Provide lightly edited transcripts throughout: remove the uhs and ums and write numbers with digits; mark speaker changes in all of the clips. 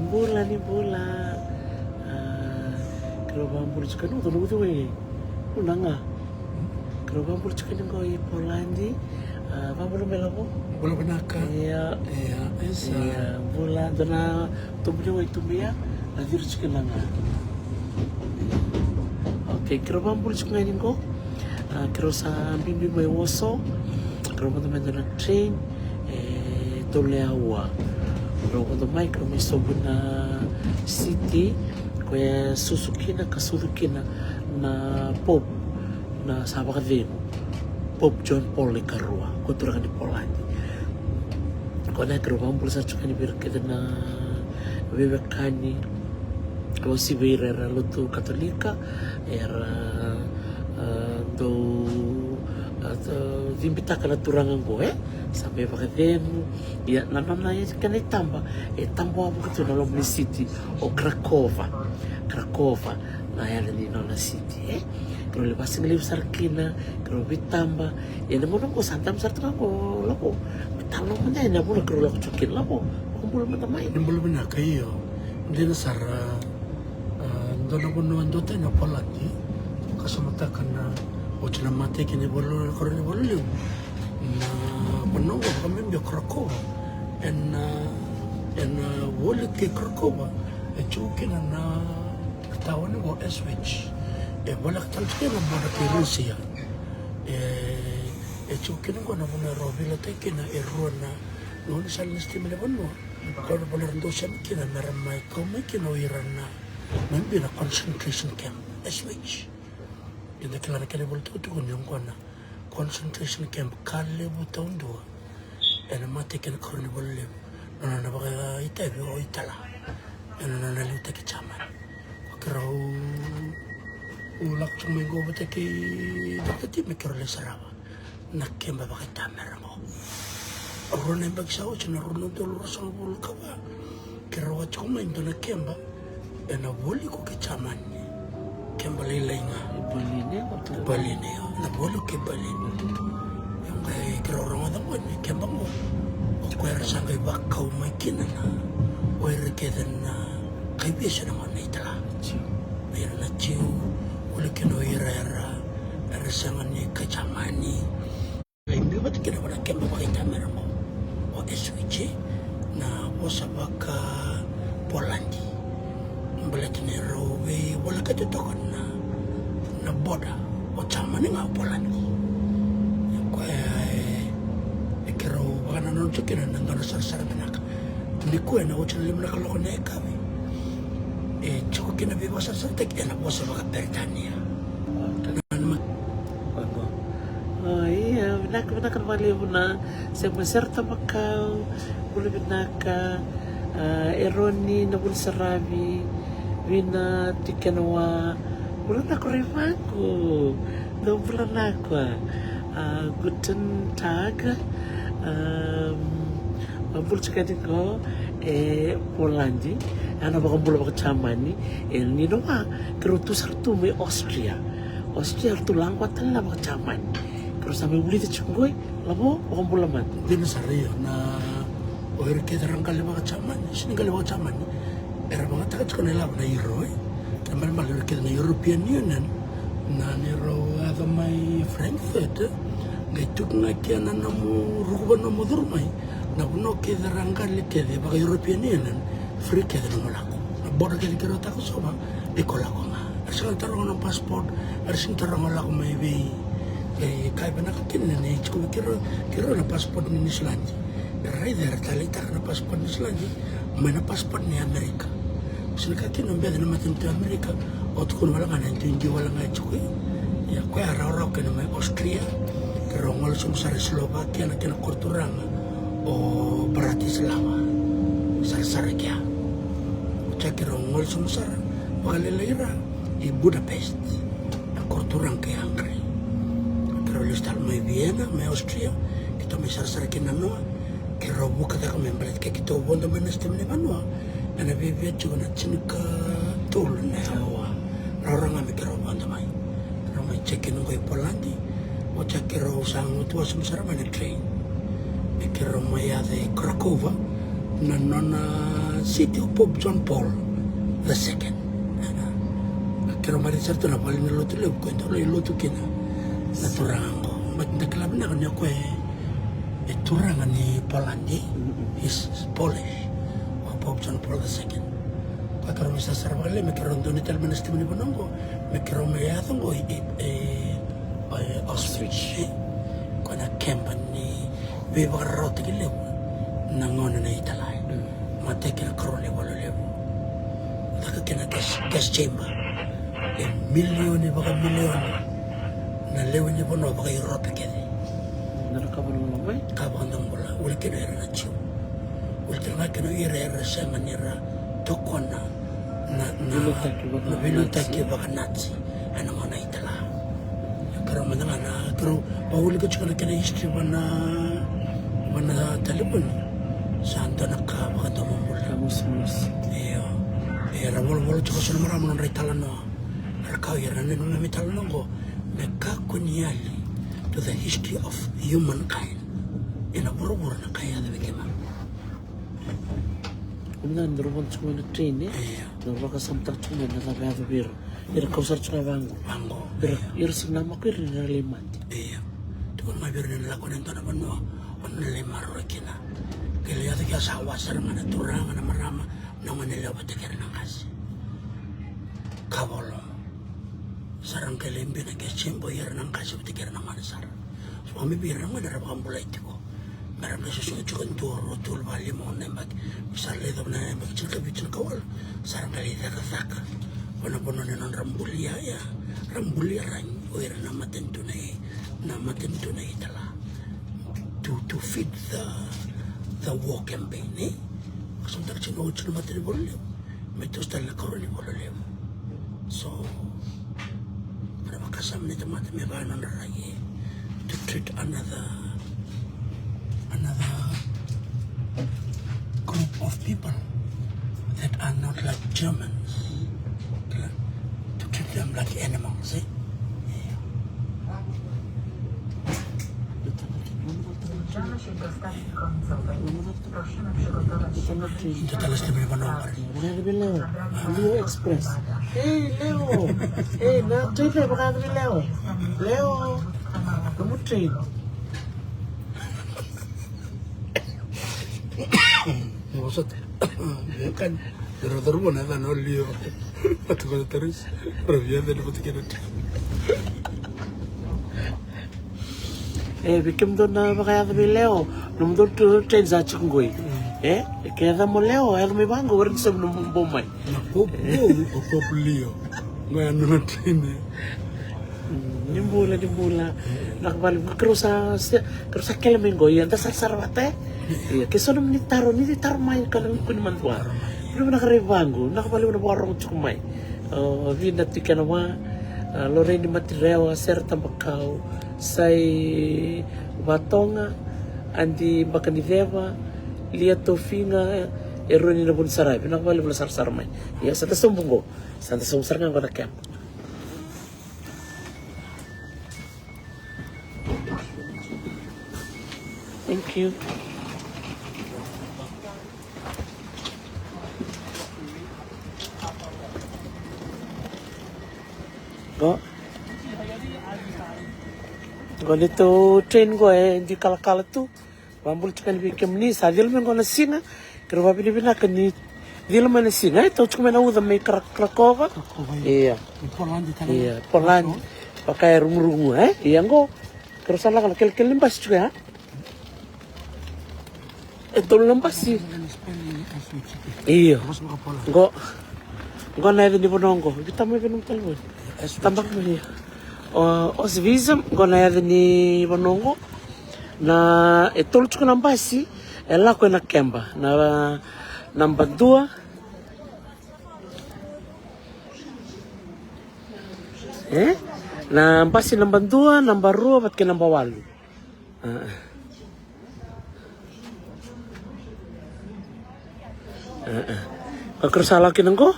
Speaker 1: Bola ni bola. Kalau bambul chicken itu nunggu tuh nanga. Kalau bambul chicken kau Polandi, bambul melaku.
Speaker 2: Bola benaka.
Speaker 1: Iya.
Speaker 2: Esa.
Speaker 1: Iya. Bola dona tumbuh itu biya, lanjut chicken nanga. Oke, kalau bambul chicken ini kau, kalau sa bimbing mai woso, kalau teman dona train, toleawa. Kalau mai kalau mai sobuna city. Kaya susukina kasudukina na Pope na sahabat kadeno Pope John Paul ikarua kuturakan di Polandi kona karua ambul sa chukani birkeda na bebekani o si vera lutu katolika era do dimbitaka na turangan ko sampai pakadeno ya nanana ya kana itamba tambo abu kitu na Lomni City o Krakova na yale ni na city kalau lepas ngelip sarkina kalau bitamba ya namun ko santam sartanga ko lako bitalo mo na ina bula kalau lako chukin lako kumpul mo tamay
Speaker 2: Nimbolo benaka iyo. Hindi na sara ndona kuno andote na Polandi kasumatakan na ocho na mate kini bolo koro ni bolo liu na pano kami mbio Krakova en wole ke Krakova chukin na katawan ko Switch wala katalkin na muna kay Russia chukin ko na muna Rovila tayo kina na noon sa listim na mo kalau boleh rendah siya kina naramay ko may kinoiran na may na concentration camp Switch yung nakilala ka na bulto ko yung na concentration camp kalibu taon doon mati ka na koronibol liw nananabaka itabi o itala nananaliw tayo kichaman kiraw ulak sa mga gobata kay dati may kirole sarawa nakemba baka tamera mo aro na yung bagsaw siya narunan dolor sa mga kawa kiraw at kung may ito nakemba nabuli ko kichaman kemba laylay nga baline yun nabuli ko baline yung kay kiraw rangan mo kemba mo o kaya rasang kay bakaw may kinana o irikedan na kay bisa naman na itala mayroon na chiw wala kinoira rasangan ni kacamani hindi ba ito kinawa na kemba makita meron mo o Switch na o sa baka Polandi balat ni Rowe wala katutukan na boda o chamani nga Polandi kaya ikiraw baka nanonood siya kinanandang nasarasara pinaka hindi ko na o siya nalim na kaloko na kami cukup kena bebas santek enak bos sama Britania.
Speaker 1: Iya, benak kan bali na sa maserta makau bulu benaka eroni na bulu sarabi wina tikanwa bulu na korevaku do bulu nakwa guten tag bulu cikati ko Polandi ana baka bula baka chamani ni doa kerutu sartu me Austria tu langkwa tala baka chamani terus sampai beli tu cunggoy labo baka bula man
Speaker 2: Hindi na sariyo na oir kita rangkali baka chamani sini kali baka chamani era mga takat ko nila na Euro naman malur kita na European Union na niro ada may Frankfurt gaituk na kaya na namu rukuban na mudurmay na kuno kita rangkali kita baka European Union free kaya na malako. Boda kaya kira tako soba, ikola ko nga. Arsing tarong ng passport, arsing tarong wala ko may way. Kaya ba nakakinan na kung kira na passport ni Islandi. Rider talita ka na passport ni Islandi, may na passport ni Amerika. Kasi nakakinan beda na matin to Amerika, o tukun wala nga na hindi wala nga chukoy. Kaya araw-araw ka na may Austria, kaya ngol sa Slovakia na kinakulturanga o Bratislava. Sarsara kya. Cakiro ngol sumsar pagalilayra i Budapest ang kulturang kay Hungary pero listal may Vienna may Austria kita may sarsara kinano kiro buka ta kami balit kay kita bonda manestem ni manwa na nabibiyat yung na chinika tool na hawa rarang kami kiro bonda may pero may check-in ko Polandi o cakiro sang utuwa sumsara may na train may kiro may ade Krakova na nona city of Pope John Paul II. Kira mari certo na paling lotu le ko to le lotu kina na turango mat na club na kanya ko e turanga ni Polandi is Polish o Pope John Paul II. Pakaro misa sarvale me kiro ndoni tal menesti ni bonongo me kiro me ya tongo Auschwitz ko na camp ni be barrote ke le na ngona na italai mate ke krone wala le taka kena gas chamber milioni baka milioni na lewe ni bono baka Europe kede
Speaker 1: Narakaban mo lang ba?
Speaker 2: kabang nang bola uli kena era na chiu uli kena kena era sama nira tokona na bilutaki baka Nazi ano mo na itala pero mananga na pero pauli ko chukana kena history bana talibon santo na ka baka tumumula
Speaker 1: Kamus.
Speaker 2: iyo era bolo chuko suna maramo ng reitala no kau yang nang metal nonggo mereka kuniali to the history of humankind in a buru na kaya ada bagaimana
Speaker 1: Kemudian dorong cuma na train dorong ka samtak cuma na tabi ada bir kau sar cuma bango bir senama kau na limat
Speaker 2: iya tuh kan mabir na lakon ento na bano on lemar rokina kaya ada kaya sawasar mana turang na marama na manila batakir nang kasi kabolo sarang kelembi na kecimbo yer nang kasi batakir nang manasar suami bir nang madara pambulay tiko meram na susunod chukon turo tul bali mo nembak misal ledo na nembak chilka bichil kawal sarang kalita kasaka pono non rambulia ya rambulia rang oyer na matentu na itala to feed the war campaign kasumtar chino chino materi boleh metos tal na koroni boleh so pada makasam ni teman me banon ragi to treat another group of people that are not like Germans to treat them like animals
Speaker 3: Zbliżamy się do stacji końcowej. Prosimy przygotować się do
Speaker 2: Ito talas na Bilbao.
Speaker 1: Leo Express. Hey Leo, na train na baka kami Leo, kamu train.
Speaker 2: Maksud, ya kan terus mana kan Leo atau kalau terus Rabian dari petikan
Speaker 1: Bikin doon na baka kami Leo, nung doon train sa Chunggoy. Kaya mo Leo, ayaw may bago, warin sa nung bomay.
Speaker 2: Naku, Leo, ngayon na train
Speaker 1: Nimbula. Nakabalik ko sa Kelamingo, yan dasar sarwate. Keso naman ni taro may kalang kuniman tuwa. Pero nakaribango, nakabalik na warong tsukumay. Vinati ka naman, Lorraine Material, Serta Macau, Say Batonga, Andi Bakanideva, Lia Tofinga, Eroni na Bunsaray. Nakabalik na sarsarmay. Sa Tasumbungo, sa Tasumsarang ko na camp. Thank you. Dito train ko hindi kalakala tu. Bambul chikan bikim ni sa dil men ko na singa. Pero babili binakan ni dil man na singa. Ito cuma na udah may Krakova. Iya. Poland. Pakai rungu-rungu Iya ngo. Terus salah kalau kel limbas juga Ito limbas sih. Iya. Ngo na din bonongo. Kita may binong talon. Tambak mo niya. Os visam ngo na din ni bonongo na ito ko ng basi ela ko na kemba na number 2 na basi number 2 number 2 bat ke number 8 Kakar laki nangko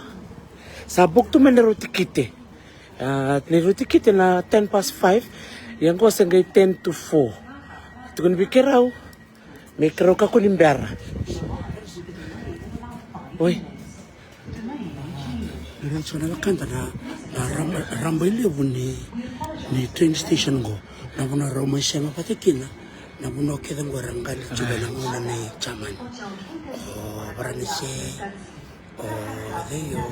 Speaker 1: sabuk tu menero tikite nero tikite na 5:10 yang ko sangay 10 to 4 tu kan bikirau ka ko nimbera Oi.
Speaker 2: Iran sana kanta na rambai lebu ni train station go na buna Roma sema patikina na buna keda ngo rangali juga na ngona ni chaman barani se deyo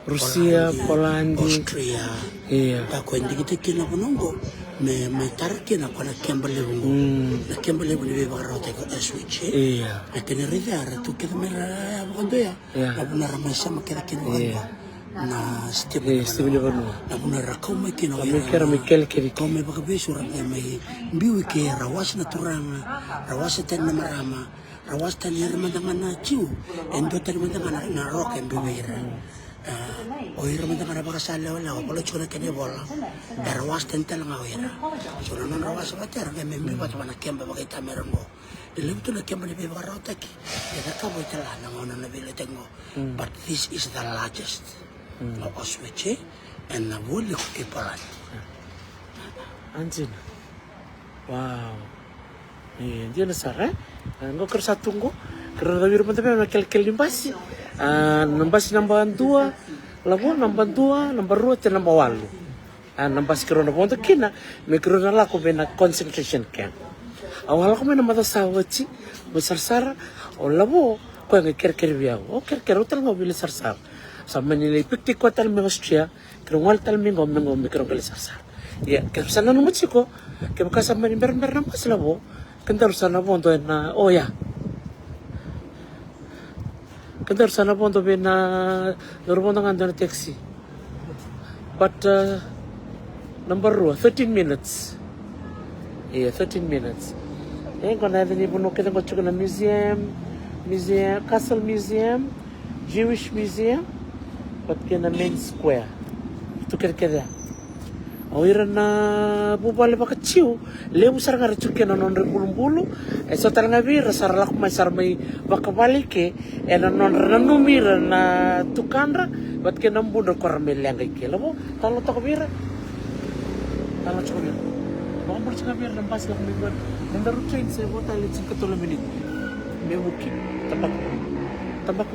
Speaker 1: Rusia, Polandia,
Speaker 2: Austria
Speaker 1: iya.
Speaker 2: ta ko indi kita kina bunongo me tarkina kona kembale bungo na kembale bungo be barote ko switch
Speaker 1: Iya.
Speaker 2: na kene ridara tu keda mera bundo ya na buna Roma sema keda kina na
Speaker 1: Stimuli vanu.
Speaker 2: na buna rakau mai kina
Speaker 1: Mikir Mikel kiri.
Speaker 2: kau me baka besu ram mai biwi ke rawas na turanga rawas ten na marama rawas tan yer mandangana ciu endo tan mandangana na rock en biwira o yer mandangana baka sala wala ko chona kene bola rawas ten tal nga wira chona non rawas bater ke me mi bata bana kemba baka tamerango ile tu na kemba ni baka rota ki ya ka bo tala na ngona na bile tengo but this is the largest of Osweche and na wole ko iparan.
Speaker 1: Anjing. Wow. Dia nasara. Ngo kersa tunggu. Kerana dari rumah tapi nak kel limbasi. Nambasi nambah 2, lalu nambah 2, nambah 2 dan nambah 8. Nambasi kerana ponto kina, me kerana lah ko bena concentration camp. Awal ko me nambah sawachi, besar-sar, o lalu ko yang ker biau. O ker hotel ngobil besar-sar. Sama nilai piktik ko tal meng Austria, kerana tal meng mikro kali besar-sar. Ya, kesana nama ciko, kebekas sama ni ber nambas lalu. Kentar sana ponto na ya. Kentar sana ponto bena normondo ngandon taxi. But number 2, 13 minutes. Yeah, 13 minutes. Kona ni puno kita ngocho na museum, Castle Museum, Jewish Museum, but kena main square. Itu kira-kira. Oira na bubale baka ciu, lebu sar ngara cuke na non bulu-bulu, so tal ngabi rasar lak mai sar mai baka balike, na non ranumira na tukandra, bat ke nambu na koramel yang ke labo, talo to kabira. Talo chokobira. Baka bulu chokobira nang pas lak mai ban. Nandaru train sa bota le 5 menit. Me muki, tabak.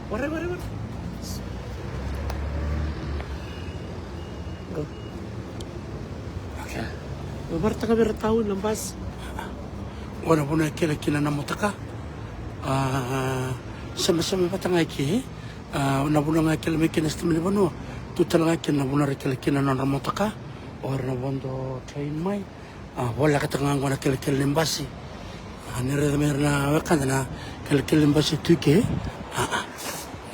Speaker 1: Ware. Bertaka bertahun lembas.
Speaker 2: Wana puna kina na mutaka. Sama-sama patanga ki. Na puna ngakila me kina stimuli bono. Tutal ngakila na puna kina na mutaka. Or na bondo train mai. Wala katanga ngona kila lembasi. Nere mer na wakanda na kila lembasi tuke.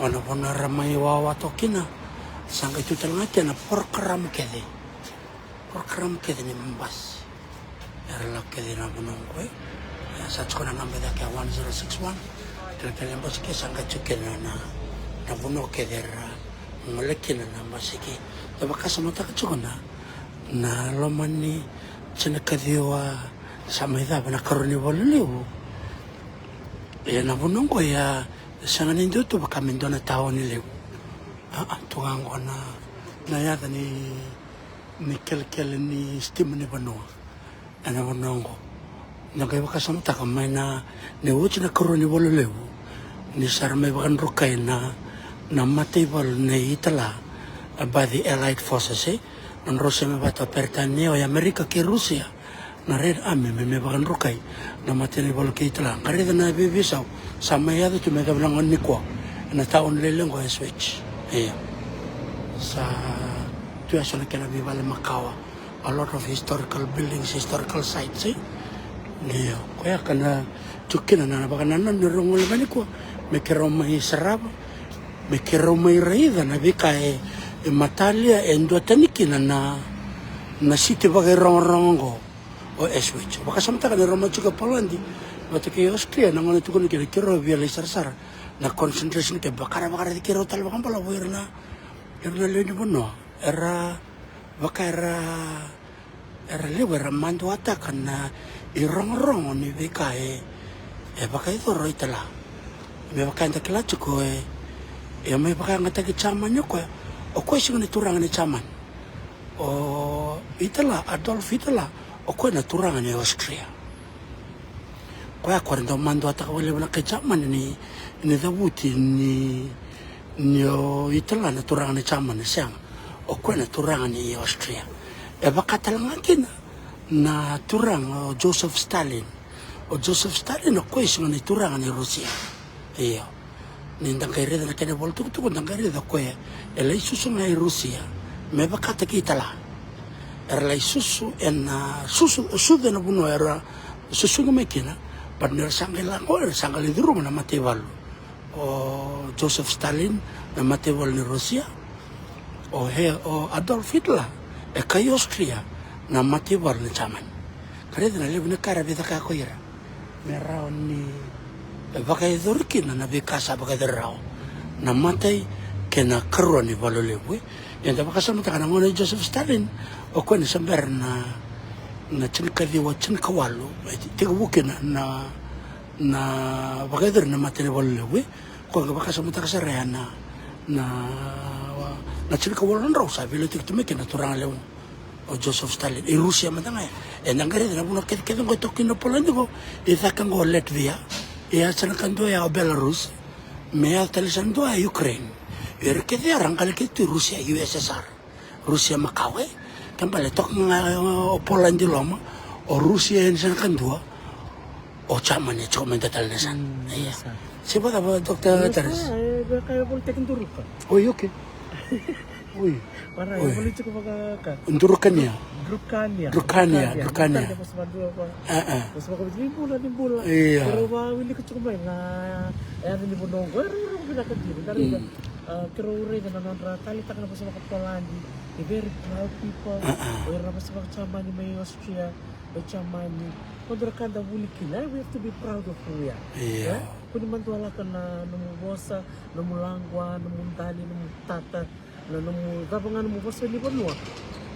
Speaker 2: Wana puna ramai wawa tokina. Sangka tutal ngakila na program kede. Program kede ni mbas. Erlak kede na bunong ko sa chona number da ka 1061 kaya mbas ke sanga chuke na bunong kede ra ngolekina na mbasiki da baka samata ka chona na lomani chena kadiwa samaida bana karoni bolelewu na bunong ko ya sanga nindo to baka mendona tawoni lewu tuango na yada ni kel ni stimuni banoa ana bonongo nagai baka samta kamai na ne wuchi na koroni bolelewu ni sarme bakan rokai na mate bol ne itala by the Allied Forces non Rusia me bata pertaneo ya Amerika ke Rusia na red army me bakan rokai na mate ne bol ke itala kare na bibisau sama ya tu me gablang ni ko na taon lelengo switch sa tu asal kena bibala Makawa a lot of historical buildings, historical sites Neo, kaya kana tukina na baka nanan ni rongol bani ko me kero mai saraba me kero mai reida na bika matalia endo tanikina na city baka rongo o Switch baka samta kana Roma juga Polandi bata ke Austria na ngone tukun ke kero via sar na concentration ke bakara di kero tal baka pala wirna le bono era lewe mandu atakan na irong ni beka baka itu roitala me baka nda kila chuko me baka ngata ki chaman ko o ko sing ni turang ni chaman o itala Adolf Hitler o ko na turang ni Austria Kwa ndo mando atakawale wala kecaman ni dabuti ni o itala na turanga ni caman ni siang o kwa na turanga ni Austria e bakatalanga kina na turang o Joseph Stalin o o kwa isinga ni turanga ni Rusia iyo ni ndangkairida na kene voltu tu ndangkairida kwa e la isusu na Rusia me bakata kitala era la isusu en susu na buno era susu ngomekina partner sangela ngor sangala di rumah na Mateval o Joseph Stalin na Mateval ni Rusia o Adolf Hitler e kai Austria na Mateval ni Chaman kare na lebu na kara beta ka koira merao ni baka idorkina na bikasa baka derao na matai kena karo ni valolebu yang baka sama takana ngone Joseph Stalin o ko ni samber na chinkadi wa chinkawalu tiga bukina na bakader na matene volewe ko baka sama takasara na chinkawalu ndrau sa vile tiktume na turang leun o Joseph Stalin e Rusia matanga e nangare na buna kete ngo tokino Poland go e takango Latvia e atsanakando ya Belarus me atalisando a Ukraine e rekete arangkal ke Rusia USSR Rusia makawe tambale tok o Poland di loma o Rusia en san dua o chaman e chomenta tal nesan iya siapa apa dokter Teres
Speaker 1: Kayak boleh tekan turuk kan?
Speaker 2: oh oke oi
Speaker 1: Parah ya boleh cukup kan?
Speaker 2: Unturukannya
Speaker 1: Drukania. Pas bantu apa? Pas bakal di bulan.
Speaker 2: Iya.
Speaker 1: Kalau mau ini kecukupan nah, ini pun nonggo, orang kecil dari kerure dan non tali takkan pas bakal Polandi. The very proud people. Orang pas bakal camani may Austria, camani. Quando cada bulikina, we have to be proud of who we are.
Speaker 2: Iya.
Speaker 1: Kung man tuwala ka na numubosa, numulangwa, numuntali, numutata, na numugabangan mo bosa ni Banua,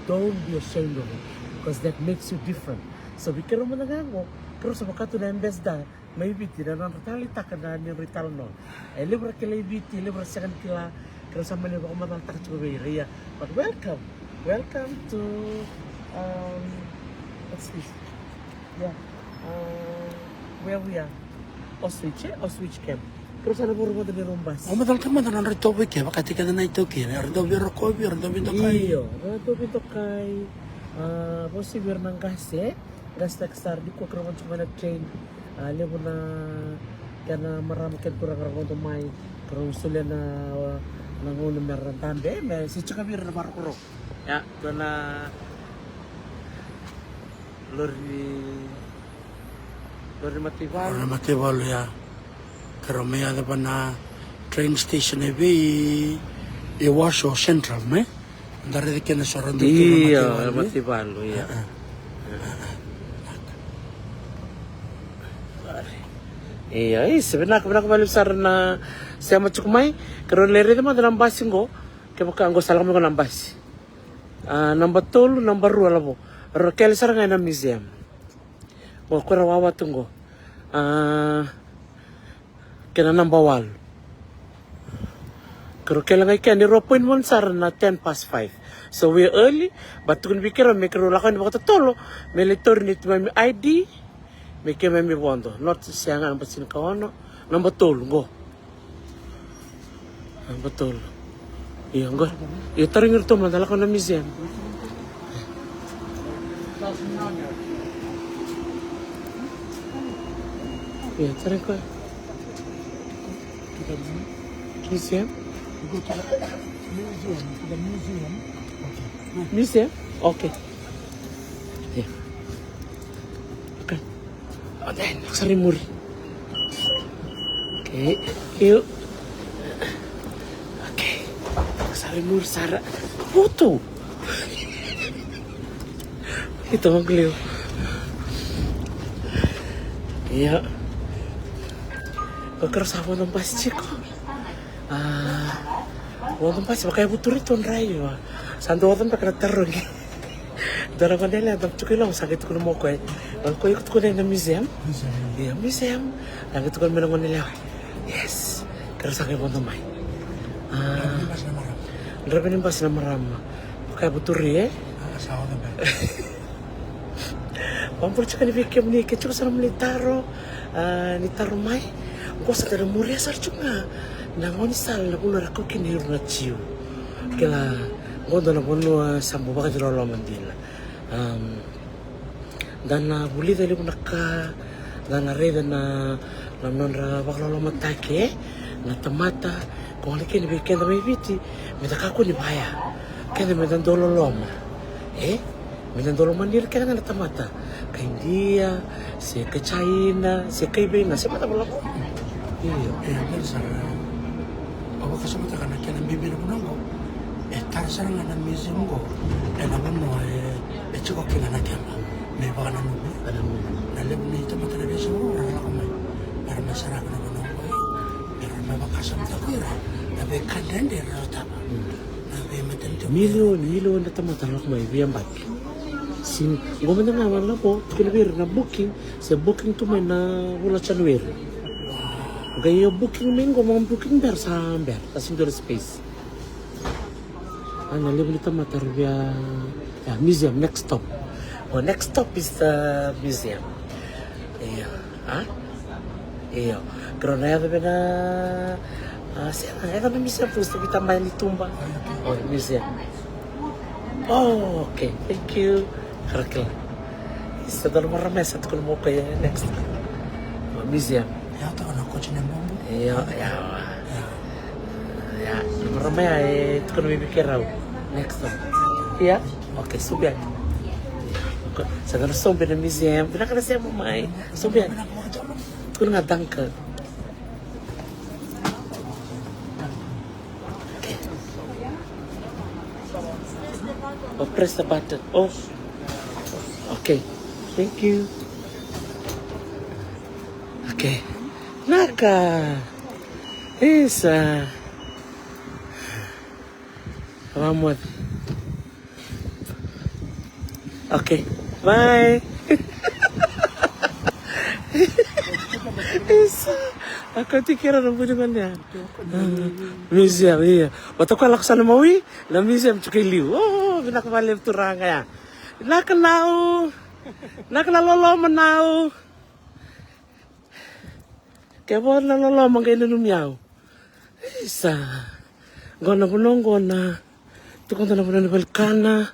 Speaker 1: don't be ashamed of it because that makes you different. So bikira mo na gango, pero sa makato na imbes da, may biti na nangatali taka na ni Rital no. Eh libra kila ibiti, libra second kila, kaya sa mali ba kumatal taka chukubay. But welcome to what's this? Yeah, where we are. Auschwitz camp. Pero sana puro mo din rumbas.
Speaker 2: O madal ka man na rito wiki bakati ka na ito kina rito biro ko biro binto kay.
Speaker 1: Iyo, rito binto kay posibir ng gas taksar di ko karon sa train. Lebo na kana marami ka kurang karon may karon sula na nanguno meron tande may si chakabir na markuro. Ya, na Lori
Speaker 2: Matibalo ya. Pero may ada pa na train station e bi Washo Central me. Dari ka na sa rondo
Speaker 1: Iya, Matibalo ya. Iya, sebenarnya kembali besar na siya macukumay. Karon leri naman dalam basin ko. Kaya maka salah kami ko nambas. Number 2, number 2 alabo. Rokel sarang na museum. O kurawawa tunggo. Kena number 1. Kero kailangan ikan ni 0.1 sar na 10 past 5. So we're early, but kung bikira may kero lakan baka tolo, may litor ni may ID, may keme may bondo. Not siya nga ang basin kaono. Number 2 go. Number 2. Iya go. Ito rin ito madala ko na museum. Iya, tarik ko. Museum?
Speaker 2: Go to the museum. Okay.
Speaker 1: Museum? Okay. Yeah. Okay. Oh, then, nagsarimuri. Okay. Yuk. Okay. Nagsarimuri, Sara. Foto. Ito ang kliw. Iya. Kekeras aku tempat ciko. Wong tempat sih pakai butuh itu rayu. Santu waktu pakai terus. Darah pandai lah, tapi cukup sakit kuno mau kau. Kau ikut kuno yang museum. Iya museum. Lagi tu kan menang nilai. Yes. Keras aku pun tempat. Drapin pas nama ramah. Pakai butuh ya. Pampul cika ni vike mni ke cika sana mni taro mai. Ko sa tara muria sar cunga. Na ngoni sal na kuno rako kini na ciu. Kela ngondo na kuno sambu baka jero lo mandila. Dan na buli dali kunaka dan na reda na nonra bakla lo matake na tamata ko ali kini vike na mai viti me kako ni baya. Kena me dan dolo loma. Minang dolo mandir kena na tamata. Kay India, si ke China, si ke Bina, si mata bola ko.
Speaker 2: Iya, kan sarang. Awa kasama ta kana kena bibi na bunango. Tar sarang na museum go. Naman mo chiko kina na kema. May baka na nubi. Na lebu ni tamata na beso mo na ko may. Para masarap na bunango. Pero may baka kasama ta ko ira. Na be kandende ra tama. Na be matento.
Speaker 1: Milion na tamata na ko may biyang baki. Sin gomenda nga wala po kinabir na booking sa booking to may na wala chanwer. Gayo booking mengo mga booking ber sa indoor space. Ano level ito matarbiya museum next stop. Oh, next stop is the museum. Iyo. Pero na yabe na ito museum first kita main di tumba. Oh, museum. Oh, okay. Thank you. Karakil. Isa daw marami sa tukul mo kaya next. Museum.
Speaker 2: Ya ta kana ko chine mambo.
Speaker 1: Ya. Marami ay tukul mo bibikiraw. Next time. Yeah? Okay, subian. Sa ganun subian ng museum. Pinakala mo may. Subian. Tukul nga dangka. Okay. Oh, press the button. Oh. Okay, thank you. Okay, Naka. Isa. Ramon. Okay, bye. Isa. Ako tikira na bunungan niya. Museum, iya. Watakwala ko sana mawi, na museum chukiliw. Oh, binakamalip turang kaya. Nakalao lolo manao. Kaya po lolo mangkay nanumyaw. Isa. Gona punong gona. Tukong na puno ni Balkana.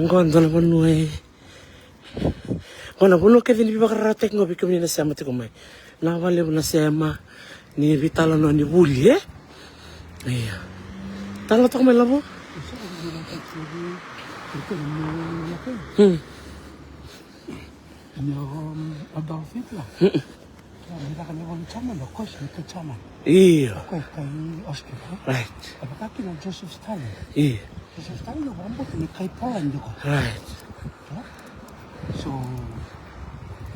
Speaker 1: Gona na puno eh. Gona puno kaya din ibakaratek ngo bikum ni nasema tikumay. Nawali mo nasema ni Vitalo no ni Buli eh. Iya. Talo to kumay labo.
Speaker 2: About it lah. Kita kan orang caman lah, kos kita caman.
Speaker 1: Iya.
Speaker 2: Kau kai Oscar.
Speaker 1: Right.
Speaker 2: Apakah kita Joseph Stalin?
Speaker 1: Iya.
Speaker 2: Joseph Stalin lo orang buat ni kai Poland juga.
Speaker 1: Right.
Speaker 2: So,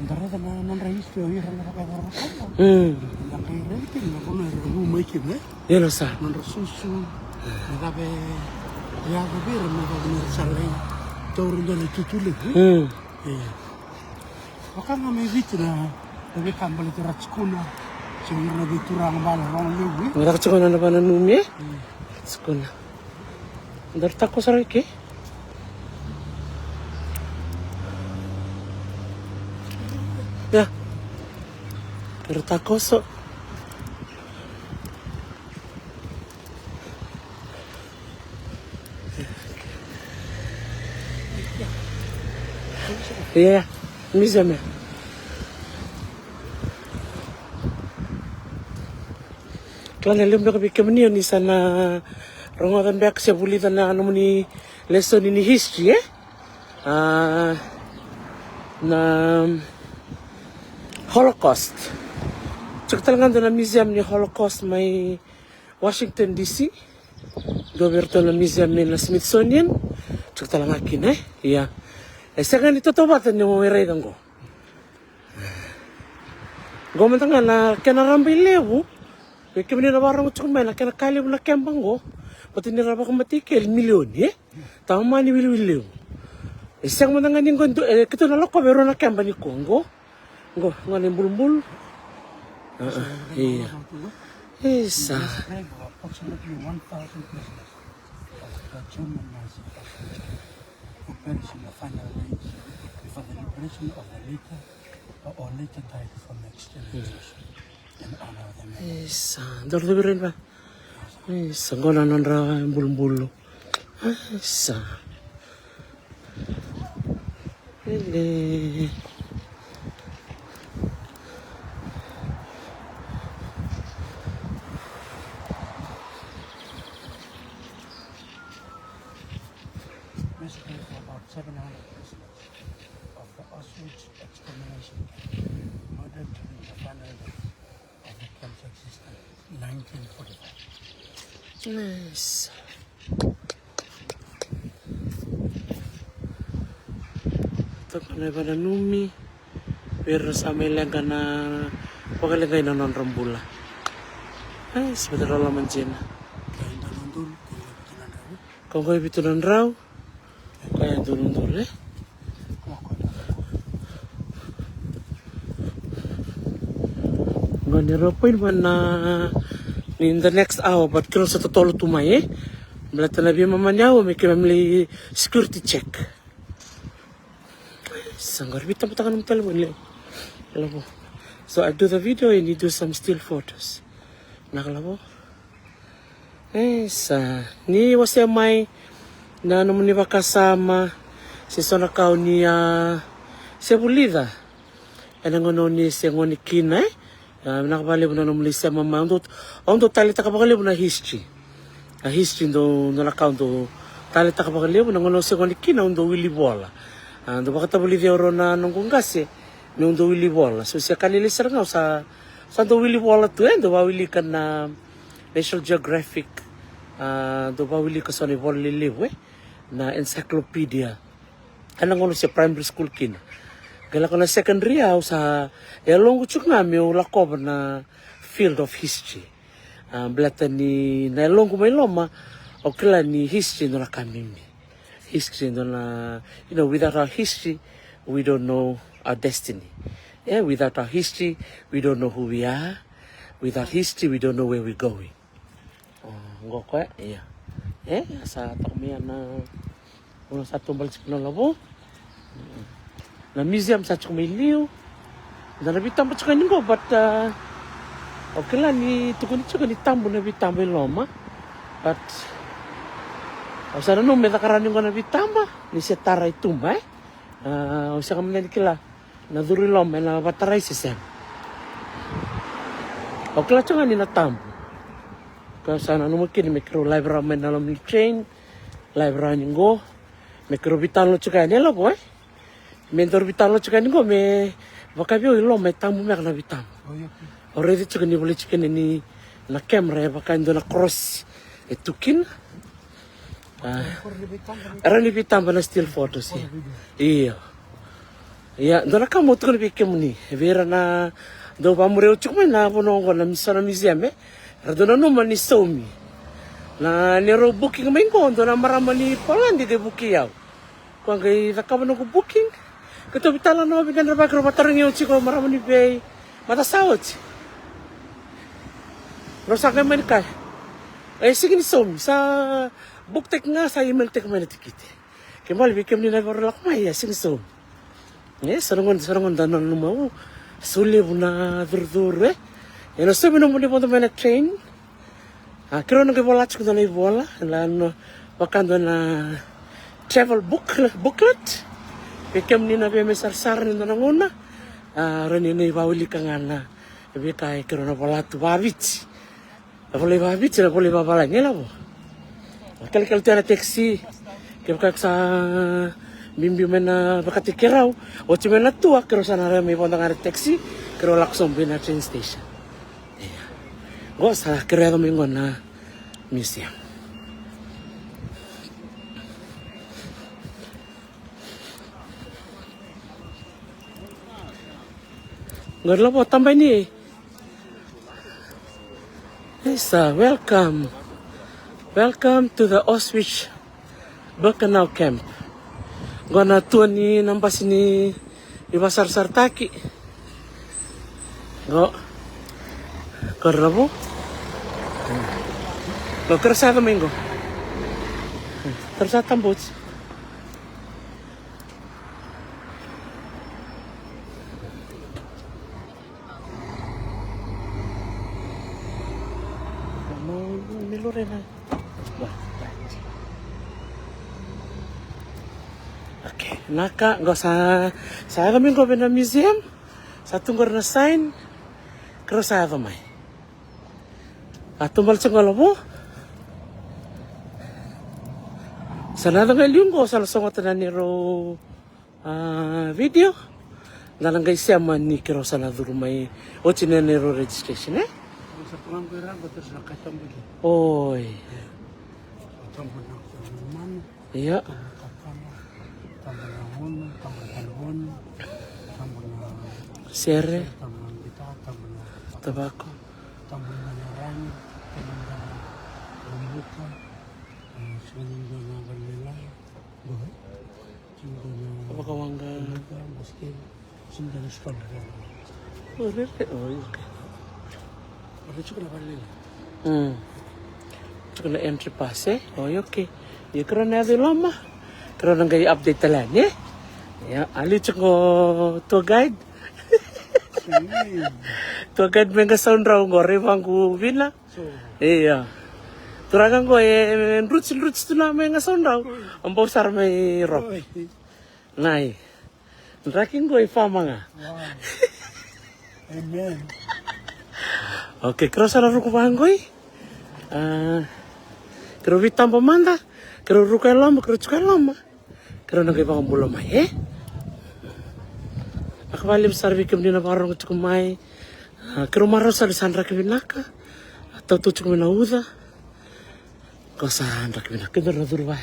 Speaker 2: antara dengan non-rehis tu yang orang pakai orang kaya. Yang kai rating, yang kono rumah ikim eh.
Speaker 1: Yan ang sa.
Speaker 2: Non-resusu, nagabe, ya gabe, nagabe salay. Turun dari tutulik. Iya. Baka nga may vit na nagkakambal ito ratskuna. Siguro nagturang bala orang lewi.
Speaker 1: Nagkakachako na naman ang numi eh. Ratskuna. Darta ko sa rike. Ya. Darta ko so. Iya, museum ya. Klan alam na kabikam niyo ni sana rongotan back sa bulitan na ano ni lesson ni history eh. Na Holocaust. Tsaka talagang doon na museum ni Holocaust may Washington DC. Goberto na museum ni Smithsonian. Tsaka talagang akin eh. Yeah. Sa ganito to ba yung umiray ko? Gomenta nga na kinarambay lewo. Kaya kami ninawarang ko may na kinakali mo na kembang ko. Pati niraba ko matikil, milyon eh. Tama ni Wilwil. Isang mo na nga niyong gondo, kito na loko, meron na kembang ni Kongo. Ngo, nga ni bulbul. Iya. Isa.
Speaker 2: Approximately 1,000 prisoners of the German Nazi operation, the final range. for the liberation of the later or later died for next generation and honor them.
Speaker 1: Isa, dordo ba? Isa, gona nandra bulu-bulu. Isa. Hele.
Speaker 2: Basically for about 700 prisoners of the Auschwitz extermination camp, murdered during the final days of the camp's existence in 1945.
Speaker 1: Nice. Ito pala ba na numi? Pero sa may laga na pagalagay na non rambula. Ay, sebentar laman dyan.
Speaker 2: Kaya nandun,
Speaker 1: Kung kayo bito ng raw, kaya dulong-dul eh. Nganirapoy man na in the next hour, but kilo sa totolo tumay eh. Malata na biya mamanyaw, may kimamili security check. Sanggar bita mo takan ng talabon eh. Alam mo. So I do the video and you do some still photos. Nakalabo. Sa ni wasya may na naman ni kasama si Sonakaw ni Sebulida. Ano ni Sengoni Kina eh. Nakabali mo na naman siya mama. Ondo talita ka bakali mo na history. History do nalakaw do talita ka bakali mo na ngono Sengoni Kina ondo Willy Bola. Ando baka tabuli di oro na nung gasi ni ondo Willy Bola. So siya kanilisar nga sa do Willy Bola to do Willy kan na National Geographic do Willy ka sa ni Bola Liliwe na encyclopedia. Ano ngono siya primary school kin. Gala ko na secondary sa elong kuchuk na mi ulakob na field of history. Blata ni na elong ko may loma o kila ni history no na kami. History no na, without our history, we don't know our destiny. Yeah, without our history, we don't know who we are. Without history, we don't know where we're going. Ngoko ya. Sa takmiyan na una sa tumbal sa labo. Na museum sa Chumiliu. Na nabitam pa tsaka ningo, but okay lang ni tukuni tsaka ni tambo na bitambo loma. But sana no meta karani ko na bitamba ni setara itumba usa kami na kila na duri loma na bataray sisem. Okay lang tsaka ni na tambo. Kasi sana no makin mikro library man na lam chain library ningo mikro bitalo tsaka ni labo mentor bitalo tsaka ningo me bakabyo ilo me tambo me na bitam. Already tsaka ni boleh tsaka ni na camera baka ndo na cross etukin. Era ni bitam na still photos ya. Iya. Iya, ndo na kamo tsaka ni bikem ni. Vera na do pamureo tsaka na pono ko na misana museum Rado na naman ni Somi. Na nero booking main ko, ndo na marama ni Polandi de booking yaw. Kung kay nakaman ko booking, kato bitala na mabigan na bagro matarang yung chiko marama ni Bay. Matasawot. Rosa ka man kay. Sige ni Somi, sa booktek nga sa email tek man tikit. Kemal bikem ni na gorlak may sige Somi. Sarangon danon lumaw. Suli na dur Yan so minum ni ponto na train. Kiro na kibola tsuk na ibola lan wakando na travel booklet. Bikem ni na be mesar ni na ngona. Rani ni bawili kangana. Bi kai kiro na bola tu babit. Boleh babit na boleh babala ngela bo. Kal tu na taxi. Kaya sa bimbi mena bakati kiraw. O chimena tu kiro sana rami ponto na taxi. Kiro laksong bina train station. Gua salah kira minggu na museum. Gua lo tambah ni. Welcome to the Auschwitz Birkenau camp. Gua na tuan ni nampas ni ibasar sartaki. Gua Kerabo? Lo kerasa domingo. Kerasa tambut. Lorena. Wah. Oke, naka nggak usah. Saya kami nggak pernah museum. Satu nggak pernah sign. Terus saya kami. Atau malah cenggal apa? Sana nggak liung salah songot na niro video. Nalang guys siya man ni kiro sana dulu may ochina niro registration
Speaker 2: Sa pulang ko rin, ba't sa katambol?
Speaker 1: Oi.
Speaker 2: Katambol ng kunuman,
Speaker 1: Iya.
Speaker 2: katambol, katambol ng hon, katambol ng hon, katambol ng
Speaker 1: Sere.
Speaker 2: katambol ng bita, katambol ng
Speaker 1: Tabako.
Speaker 2: katambol ng naran, katambol ng buka, sinunda ng kanila, buhay, sinunda ng
Speaker 1: Apa kawangga?
Speaker 2: buka, maski, sinunda ng stol.
Speaker 1: Oh, really? Oh, okay.
Speaker 2: Pero siya na kanila.
Speaker 1: Cuma na entry pass Oh, okay. Ya kira na di lama. Kira nang gay update talan Ya, ali cuma tour guide. Tour guide menga sound raw ngore bangku bina.
Speaker 2: So,
Speaker 1: Iya. Turagan ko roots tu na menga sound raw. Ambo sar may rock.
Speaker 2: oy,
Speaker 1: Nai. Raking ko ifama nga.
Speaker 2: wow. Amen.
Speaker 1: Oke, kero sara ruku banggoy. Kero vitam pamanda. Kero ruka lama, kero cuka lama. Kero nagay pa kambulo may Akbali besar bikim dina parang cukup mai. Kero maro sa lisandra kibinaka. Atau tu cukup na uda. Kau sandra kibinaka dura dura.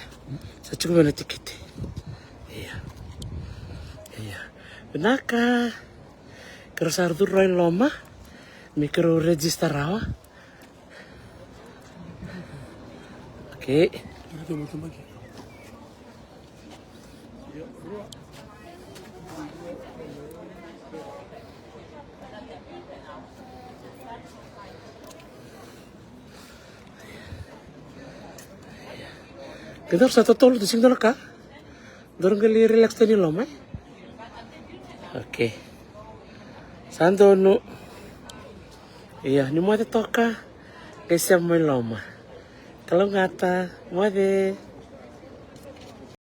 Speaker 1: Sa cukup na tiket. Iya. Iya. Binaka. Kero sar dura lama. Mikro register rawa. Oke.
Speaker 2: Ito mo tumagi.
Speaker 1: Kita harus satu tol di sini dulu kah? Dorong kali relax tadi loh, mai. Oke. Santo nu. Iya, ni mau toka. Kasi mo loma. Kalau ngata, mo